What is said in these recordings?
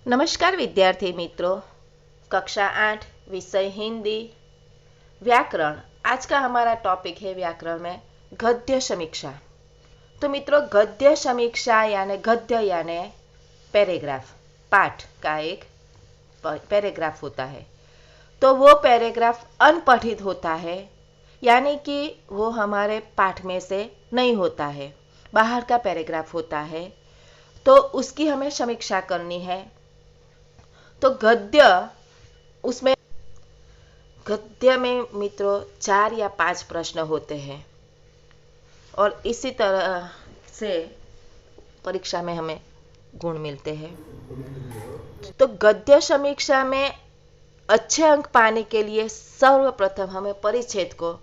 नमस्कार विद्यार्थी मित्रों, कक्षा 8 विषय हिंदी व्याकरण। आज का हमारा टॉपिक है व्याकरण में गद्य समीक्षा। तो मित्रों, गद्य समीक्षा यानी पैराग्राफ, पाठ का एक पैराग्राफ होता है। तो वो पैराग्राफ अनपठित होता है, यानी कि वो हमारे पाठ में से नहीं होता है, बाहर का पैराग्राफ होता है। तो उसकी हमें समीक्षा करनी है। तो गद्य में मित्रों 4 या 5 प्रश्न होते हैं और इसी तरह से परीक्षा में हमें गुण मिलते हैं। तो गद्य समीक्षा में अच्छे अंक पाने के लिए सर्वप्रथम हमें परिच्छेद को,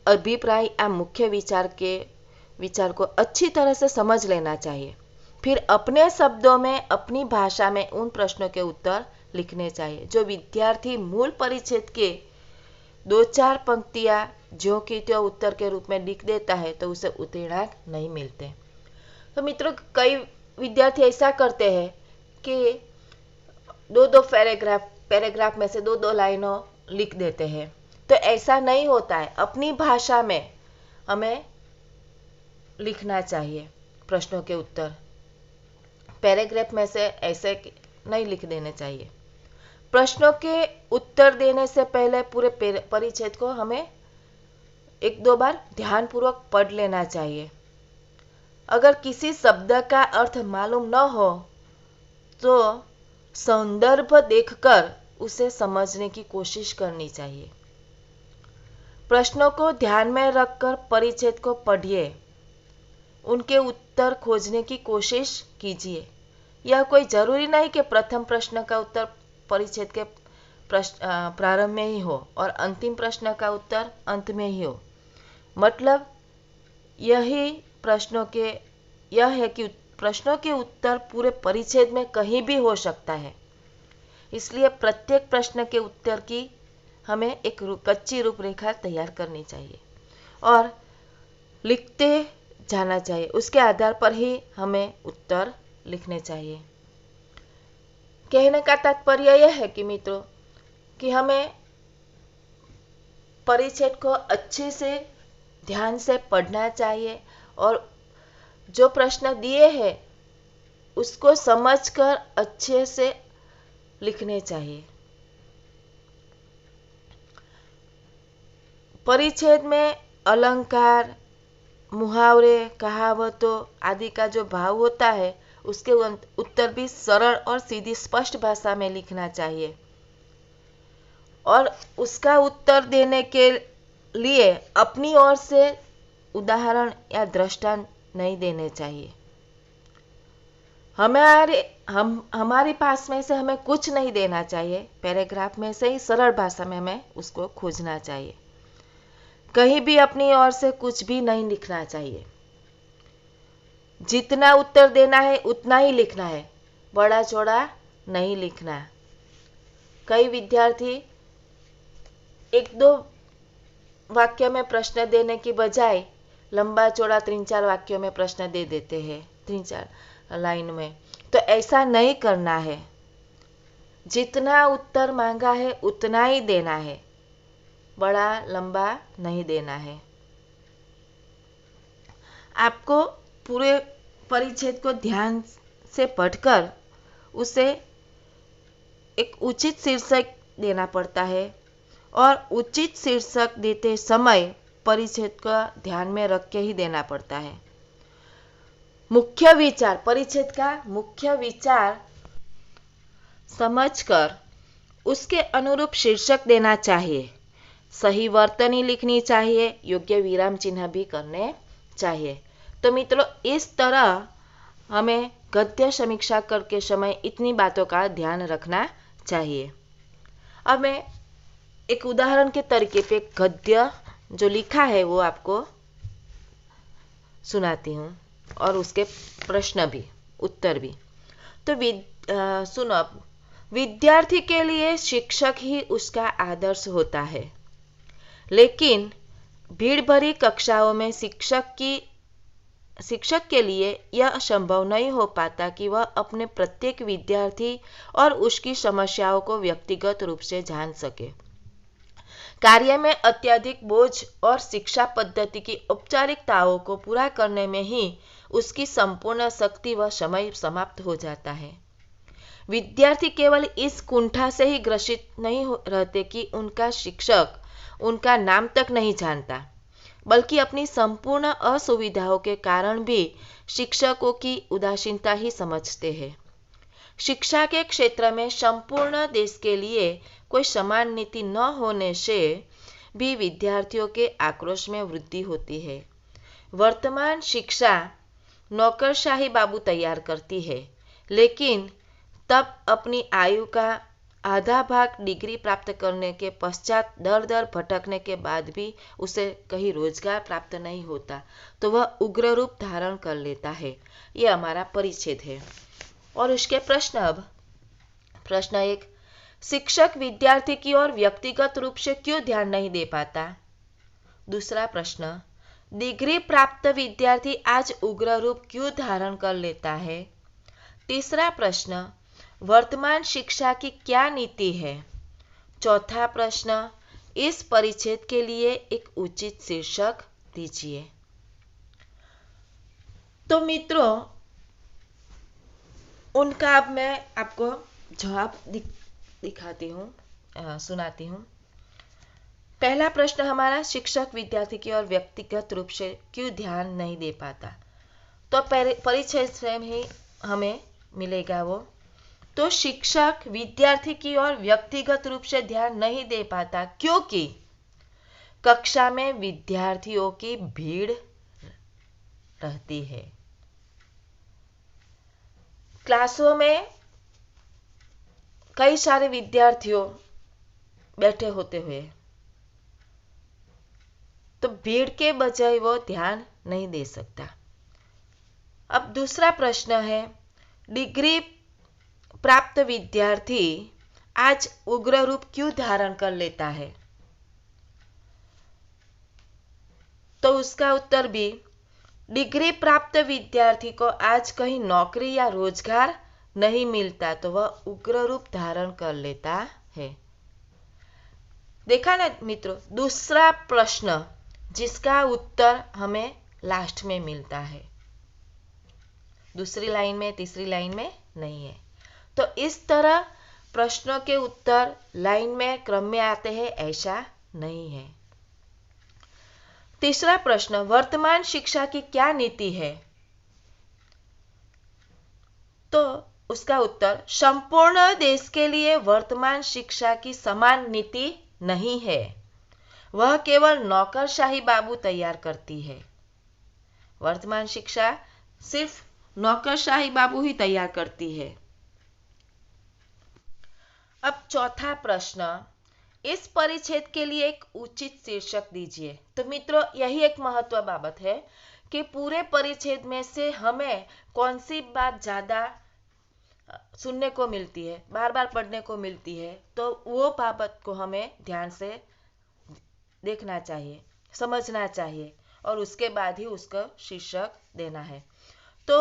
अभिप्राय या मुख्य विचार को अच्छी तरह से समझ लेना चाहिए। फिर अपने शब्दों में, अपनी भाषा में उन प्रश्नों के उत्तर लिखने चाहिए। जो विद्यार्थी मूल परिच्छेद के 2-4 पंक्तियां ज्यों की त्यों उत्तर के रूप में लिख देता है तो उसे उत्तीर्ण अंक नहीं मिलते। तो मित्रों, कई विद्यार्थी ऐसा करते हैं कि 2-2 पैराग्राफ में से 2-2 लाइनों लिख देते हैं। तो ऐसा नहीं होता है। अपनी भाषा में हमें लिखना चाहिए प्रश्नों के उत्तर। पैराग्राफ में से ऐसे नहीं लिख देने चाहिए। प्रश्नों के उत्तर देने से पहले पूरे परिच्छेद को हमें 1-2 बार ध्यानपूर्वक पढ़ लेना चाहिए। अगर किसी शब्द का अर्थ मालूम न हो तो संदर्भ देखकर उसे समझने की कोशिश करनी चाहिए। प्रश्नों को ध्यान में रखकर परिच्छेद को पढ़िए, उनके उत्तर खोजने की कोशिश कीजिए। यह कोई जरूरी नहीं कि प्रथम प्रश्न का उत्तर परिच्छेद के प्रारंभ में ही हो और अंतिम प्रश्न का उत्तर अंत में ही हो। मतलब यह है कि प्रश्नों के उत्तर पूरे परिच्छेद में कहीं भी हो सकता है। इसलिए प्रत्येक प्रश्न के उत्तर की हमें एक कच्ची रूपरेखा तैयार करनी चाहिए और लिखते जाना चाहिए। उसके आधार पर ही हमें उत्तर लिखने चाहिए। कहने का तात्पर्य यह है कि मित्रों कि हमें परिच्छेद को अच्छे से ध्यान से पढ़ना चाहिए और जो प्रश्न दिए हैं उसको समझकर अच्छे से लिखने चाहिए। परिच्छेद में अलंकार, मुहावरे, कहावतों आदि का जो भाव होता है उसके उत्तर भी सरल और सीधी स्पष्ट भाषा में लिखना चाहिए और उसका उत्तर देने के लिए अपनी ओर से उदाहरण या दृष्टांत नहीं देने चाहिए। हमारे पास में से हमें कुछ नहीं देना चाहिए। पैराग्राफ में से ही सरल भाषा में हमें उसको खोजना चाहिए। कहीं भी अपनी ओर से कुछ भी नहीं लिखना चाहिए। जितना उत्तर देना है उतना ही लिखना है, बड़ा चौड़ा नहीं लिखना। कई विद्यार्थी 1-2 वाक्य में प्रश्न देने की बजाय लंबा चौड़ा 3-4 वाक्यों में प्रश्न दे देते हैं, 3-4 लाइन में। तो ऐसा नहीं करना है। जितना उत्तर मांगा है उतना ही देना है, बड़ा लंबा नहीं देना है। आपको पूरे परिच्छेद को ध्यान से पढ़कर उसे एक उचित शीर्षक देना पड़ता है और उचित शीर्षक देते समय परिच्छेद का ध्यान में रख के ही देना पड़ता है। मुख्य विचार, परिच्छेद का मुख्य विचार समझकर उसके अनुरूप शीर्षक देना चाहिए। सही वर्तनी लिखनी चाहिए, योग्य विराम चिन्ह भी करने चाहिए। तो मित्रों, इस तरह हमें गद्य समीक्षा करके समय इतनी बातों का ध्यान रखना चाहिए। अब मैं एक उदाहरण के तरीके पे गद्य जो लिखा है वो आपको सुनाती हूँ और उसके प्रश्न भी, उत्तर भी। तो सुनो, विद्यार्थी के लिए शिक्षक ही उसका आदर्श होता है, लेकिन भीड़ भरी कक्षाओं में शिक्षक की शिक्षक के लिए यह संभव नहीं हो पाता कि वह अपने प्रत्येक विद्यार्थी और उसकी समस्याओं को व्यक्तिगत रूप से जान सके। कार्य में अत्यधिक बोझ और शिक्षा पद्धति की औपचारिकताओं को पूरा करने में ही उसकी संपूर्ण शक्ति व समय समाप्त हो जाता है। विद्यार्थी केवल इस कुंठा से ही ग्रसित नहीं रहते कि उनका शिक्षक उनका नाम तक नहीं जानता, बल्कि अपनी संपूर्ण असुविधाओं के कारण भी शिक्षकों की उदासीनता ही समझते हैं। शिक्षा के क्षेत्र में संपूर्ण देश के लिए कोई समान नीति न होने से भी विद्यार्थियों के आक्रोश में वृद्धि होती है। वर्तमान शिक्षा नौकरशाही बाबू तैयार करती है, लेकिन तब अपनी आयु का आधा भाग डिग्री प्राप्त करने के पश्चात दर दर भटकने के बाद भी उसे कहीं रोजगार प्राप्त नहीं होता, तो वह उग्र रूप धारण कर लेता है। ये हमारा परिच्छेद है। और उसके प्रश्न अब प्रश्न 1, शिक्षक विद्यार्थी की ओर व्यक्तिगत रूप से क्यों ध्यान नहीं दे पाता? दूसरा प्रश्न, डिग्री प्राप्त विद्यार्थी आज उग्र रूप क्यों धारण कर लेता है? तीसरा प्रश्न, वर्तमान शिक्षा की क्या नीति है? चौथा प्रश्न, इस परिच्छेद के लिए एक उचित शीर्षक दीजिए। तो मित्रों, उनका अब मैं आपको जवाब दिखाती हूँ, सुनाती हूँ। पहला प्रश्न हमारा, शिक्षक विद्यार्थी की ओर व्यक्तिगत रूप से क्यों ध्यान नहीं दे पाता? तो परिचय से ही हमें मिलेगा वो। तो शिक्षक विद्यार्थी की ओर व्यक्तिगत रूप से ध्यान नहीं दे पाता क्योंकि कक्षा में विद्यार्थियों की भीड़ रहती है। क्लासों में कई सारे विद्यार्थियों बैठे होते हुए तो भीड़ के बजाय वो ध्यान नहीं दे सकता। अब दूसरा प्रश्न है, डिग्री प्राप्त विद्यार्थी आज उग्र रूप क्यों धारण कर लेता है? तो उसका उत्तर भी, डिग्री प्राप्त विद्यार्थी को आज कहीं नौकरी या रोजगार नहीं मिलता तो वह उग्र रूप धारण कर लेता है। देखा ना मित्रों, दूसरा प्रश्न जिसका उत्तर हमें लास्ट में मिलता है, दूसरी लाइन में, तीसरी लाइन में नहीं है। तो इस तरह प्रश्नों के उत्तर लाइन में क्रम में आते हैं, ऐसा नहीं है। तीसरा प्रश्न, वर्तमान शिक्षा की क्या नीति है? तो उसका उत्तर, संपूर्ण देश के लिए वर्तमान शिक्षा की समान नीति नहीं है, वह केवल नौकरशाही बाबू तैयार करती है। वर्तमान शिक्षा सिर्फ नौकरशाही बाबू ही तैयार करती है। अब चौथा प्रश्न, इस परिच्छेद के लिए एक उचित शीर्षक दीजिए। तो मित्रों, यही एक महत्व बाबत है कि पूरे परिच्छेद में से हमें कौन सी बात ज्यादा सुनने को मिलती है, बार बार पढ़ने को मिलती है, तो वो बाबत को हमें ध्यान से देखना चाहिए, समझना चाहिए और उसके बाद ही उसका शीर्षक देना है। तो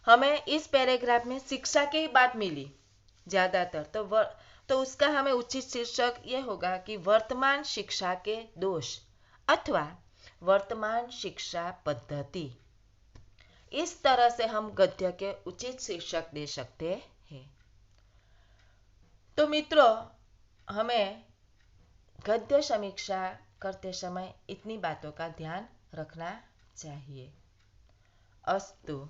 हमें इस पैराग्राफ में शिक्षा की ही बात मिली ज्यादातर, तो उसका हमें उचित शीर्षक ये होगा कि वर्तमान शिक्षा के दोष अथवा वर्तमान शिक्षा पद्धति। इस तरह से हम गद्य के उचित शीर्षक दे सकते हैं। तो मित्रों, हमें गद्य समीक्षा करते समय इतनी बातों का ध्यान रखना चाहिए। अस्तु।